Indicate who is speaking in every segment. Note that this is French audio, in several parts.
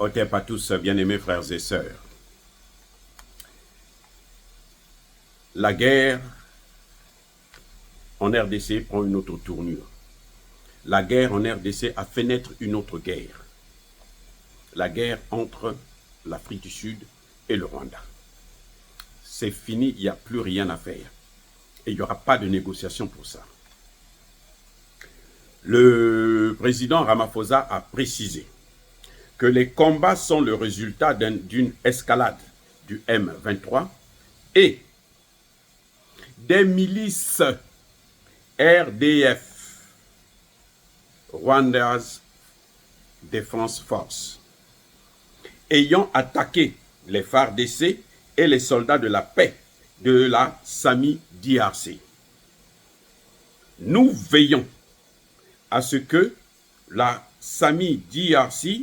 Speaker 1: Otep à tous, bien-aimés frères et sœurs. La guerre en RDC prend une autre tournure. La guerre en RDC a fait naître une autre guerre. La guerre entre l'Afrique du Sud et le Rwanda. C'est fini, il n'y a plus rien à faire. Et il n'y aura pas de négociation pour ça. Le président Ramaphosa a précisé que les combats sont le résultat d'une escalade du M23 et des milices RDF, Rwanda's Defense Force, ayant attaqué les FARDC et les soldats de la paix de la SAMI DRC. Nous veillons à ce que la SAMI DRC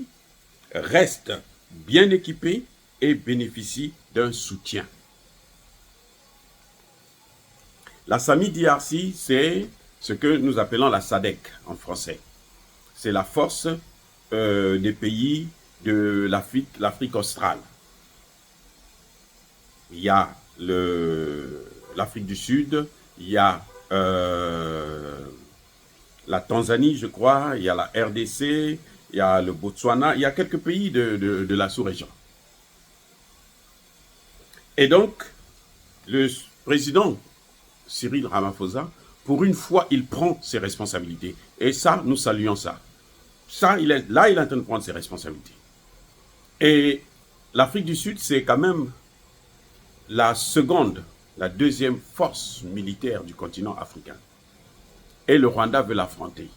Speaker 1: reste bien équipée et bénéficie d'un soutien. La SAMI DRC, c'est ce que nous appelons la SADC en français. C'est la force des pays de l'Afrique australe. Il y a l'Afrique du Sud, il y a la Tanzanie, je crois, il y a la RDC, il y a le Botswana, il y a quelques pays de la sous-région. Et donc, le président Cyril Ramaphosa, pour une fois, il prend ses responsabilités. Et ça, nous saluons ça. Il est en train de prendre ses responsabilités. Et l'Afrique du Sud, c'est quand même la deuxième force militaire du continent africain. Et le Rwanda veut l'affronter.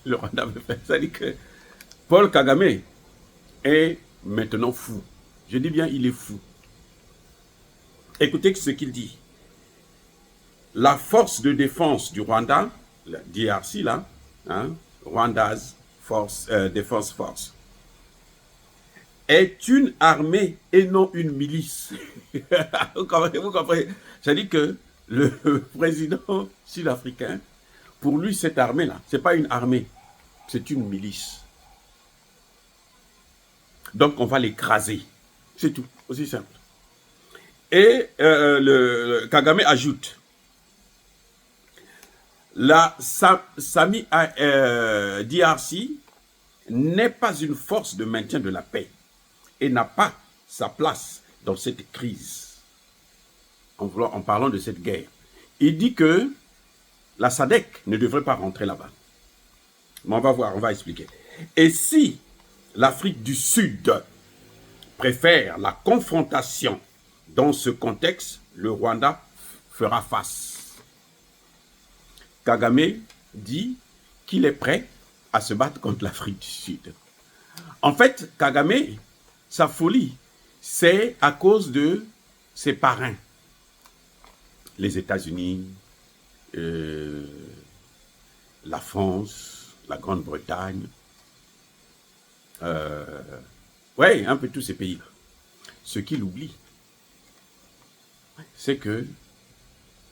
Speaker 1: Le Rwanda veut faire ça. C'est-à-dire que Paul Kagame est maintenant fou. Je dis bien, il est fou. Écoutez ce qu'il dit. La force de défense du Rwanda, la DRC là, Rwanda's Defense Force, est une armée et non une milice. Vous comprenez? C'est-à-dire que le président sud-africain, pour lui, cette armée-là, ce n'est pas une armée, c'est une milice. Donc, on va l'écraser. C'est tout, aussi simple. Et Kagame ajoute, la SAMI DRC n'est pas une force de maintien de la paix et n'a pas sa place dans cette crise. En parlant de cette guerre, il dit que la SADC ne devrait pas rentrer là-bas. Mais on va voir, on va expliquer. Et si l'Afrique du Sud préfère la confrontation dans ce contexte, le Rwanda fera face. Kagame dit qu'il est prêt à se battre contre l'Afrique du Sud. En fait, Kagame, sa folie, c'est à cause de ses parrains. Les États-Unis, la France, la Grande-Bretagne, ouais, un peu tous ces pays-là. Ce qu'il oublie, c'est que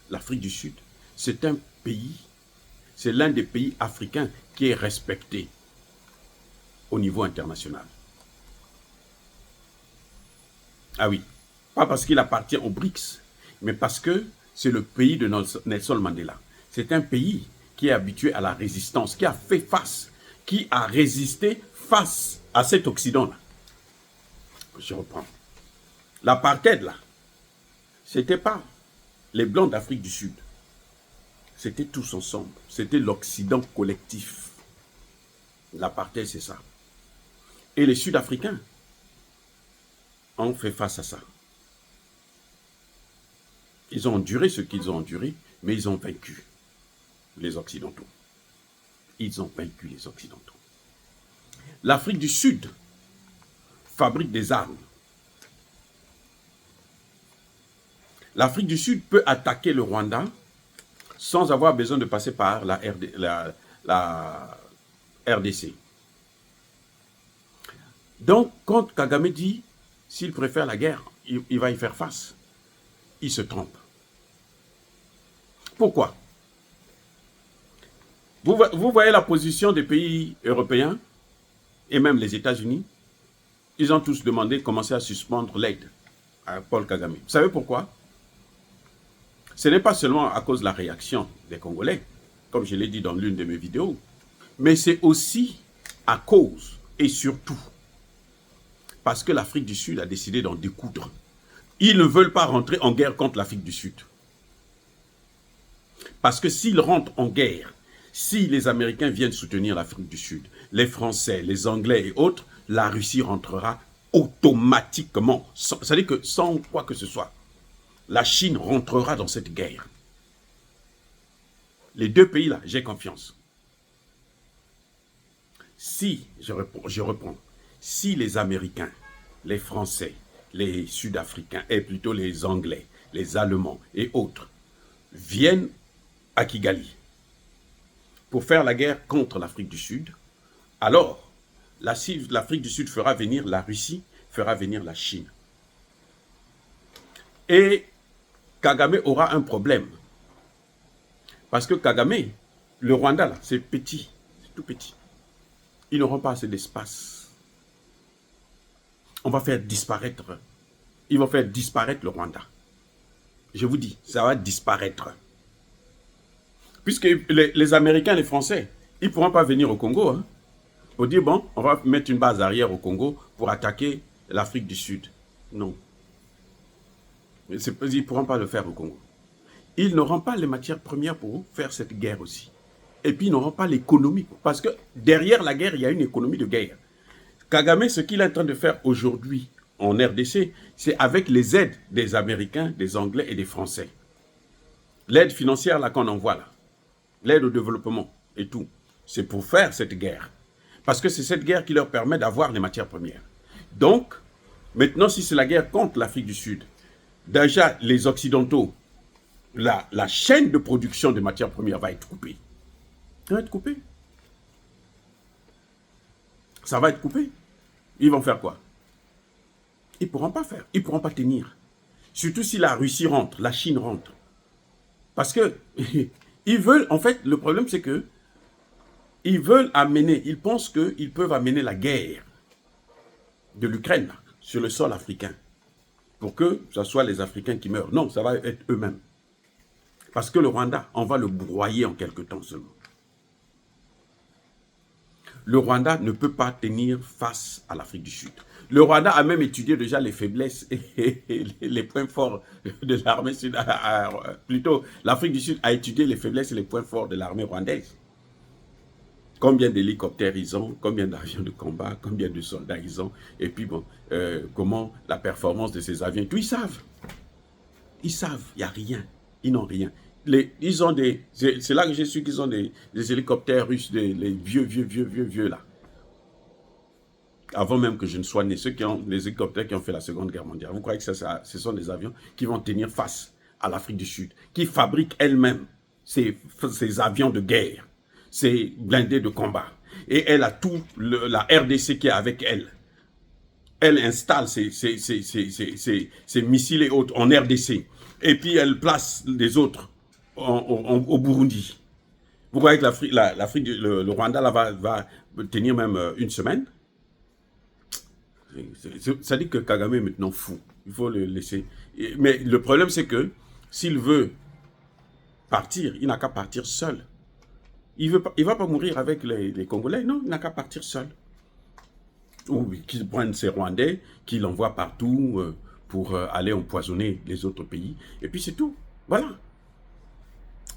Speaker 1: l'Afrique du Sud, c'est un pays, c'est l'un des pays africains qui est respecté au niveau international. Ah oui, pas parce qu'il appartient aux BRICS, mais parce que c'est le pays de Nelson Mandela. C'est un pays qui est habitué à la résistance, qui a fait face, qui a résisté face à cet Occident-là. Je reprends. L'apartheid, là, c'était pas les Blancs d'Afrique du Sud. C'était tous ensemble. C'était l'Occident collectif. L'apartheid, c'est ça. Et les Sud-Africains ont fait face à ça. Ils ont enduré ce qu'ils ont enduré, mais ils ont vaincu les Occidentaux. Ils ont vaincu les Occidentaux. L'Afrique du Sud fabrique des armes. L'Afrique du Sud peut attaquer le Rwanda sans avoir besoin de passer par la RDC. Donc, quand Kagame dit s'il préfère la guerre, il va y faire face, il se trompe. Pourquoi? Vous voyez la position des pays européens et même les États-Unis. ils ont tous demandé de commencer à suspendre l'aide à Paul Kagame. Vous savez pourquoi? Ce n'est pas seulement à cause de la réaction des Congolais, comme je l'ai dit dans l'une de mes vidéos, mais c'est aussi à cause et surtout parce que l'Afrique du Sud a décidé d'en découdre. Ils ne veulent pas rentrer en guerre contre l'Afrique du Sud. Parce que s'ils rentrent en guerre, si les Américains viennent soutenir l'Afrique du Sud, les Français, les Anglais et autres, la Russie rentrera automatiquement. C'est-à-dire que sans quoi que ce soit, la Chine rentrera dans cette guerre. Les deux pays-là, j'ai confiance. Si, je reprends, si les Américains, les Français, les Sud-Africains, et plutôt les Anglais, les Allemands et autres, viennent à Kigali pour faire la guerre contre l'Afrique du Sud, alors l'Afrique du Sud fera venir la Russie, fera venir la Chine. Et Kagame aura un problème. Parce que Kagame, le Rwanda, là, c'est petit, c'est tout petit. Ils n'auront pas assez d'espace. On va faire disparaître. Ils vont faire disparaître le Rwanda. Je vous dis, ça va disparaître. Puisque les Américains, les Français, ils ne pourront pas venir au Congo. Hein, pour dire, bon, on va mettre une base arrière au Congo pour attaquer l'Afrique du Sud. Non. Ils ne pourront pas le faire au Congo. Ils n'auront pas les matières premières pour faire cette guerre aussi. Et puis, ils n'auront pas l'économie. Parce que derrière la guerre, il y a une économie de guerre. Kagame, ce qu'il est en train de faire aujourd'hui en RDC, c'est avec les aides des Américains, des Anglais et des Français. L'aide financière là qu'on envoie là, l'aide au développement et tout, c'est pour faire cette guerre. Parce que c'est cette guerre qui leur permet d'avoir les matières premières. Donc, maintenant, si c'est la guerre contre l'Afrique du Sud, déjà, les Occidentaux, la chaîne de production de matières premières va être coupée. Ça va être coupé. Ça va être coupé. Ils vont faire quoi? Ils ne pourront pas faire. Ils ne pourront pas tenir. Surtout si la Russie rentre, la Chine rentre. Parce que ils veulent, en fait, le problème c'est que ils veulent amener, ils pensent qu'ils peuvent amener la guerre de l'Ukraine sur le sol africain. Pour que ce soit les Africains qui meurent. Non, ça va être eux-mêmes. Parce que le Rwanda, on va le broyer en quelque temps seulement. Le Rwanda ne peut pas tenir face à l'Afrique du Sud. Le Rwanda a même étudié déjà les faiblesses et les points forts de l'armée sud. Plutôt, l'Afrique du Sud a étudié les faiblesses et les points forts de l'armée rwandaise. Combien d'hélicoptères ils ont, combien d'avions de combat, combien de soldats ils ont, et puis bon, comment la performance de ces avions, tout ils savent. Ils savent, il n'y a rien, ils n'ont rien. Ils ont des, c'est là que j'ai su qu'ils ont des hélicoptères russes, les vieux là. Avant même que je ne sois né, ceux qui ont les hélicoptères qui ont fait la Seconde Guerre mondiale. Vous croyez que ce sont des avions qui vont tenir face à l'Afrique du Sud, qui fabriquent elle-même ces avions de guerre, ces blindés de combat. Et elle a tout, la RDC qui est avec elle. Elle installe ses missiles et autres en RDC. Et puis elle place les autres au Burundi. Vous croyez que le Rwanda là, va tenir même une semaine? Ça dit que Kagame est maintenant fou. Il faut le laisser. Mais le problème, c'est que s'il veut partir, il n'a qu'à partir seul. Il ne va pas mourir avec les Congolais. Non, il n'a qu'à partir seul. Ou qu'il prenne ses Rwandais, qu'il envoie partout pour aller empoisonner les autres pays. Et puis c'est tout. Voilà.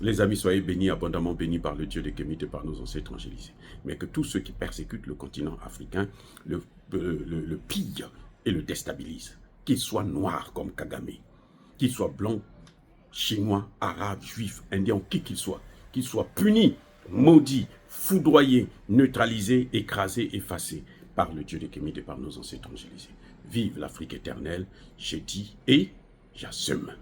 Speaker 1: Les amis, soyez bénis, abondamment bénis par le Dieu des Kémites et par nos ancêtres angélisés. Mais que tous ceux qui persécutent le continent africain le pillent et le déstabilisent. Qu'ils soient noirs comme Kagame, qu'ils soient blancs, chinois, arabes, juifs, indiens, qui qu'ils soient punis, maudits, foudroyés, neutralisés, écrasés, effacés par le Dieu des Kémites et par nos ancêtres angélisés. Vive l'Afrique éternelle, j'ai dit et j'assume.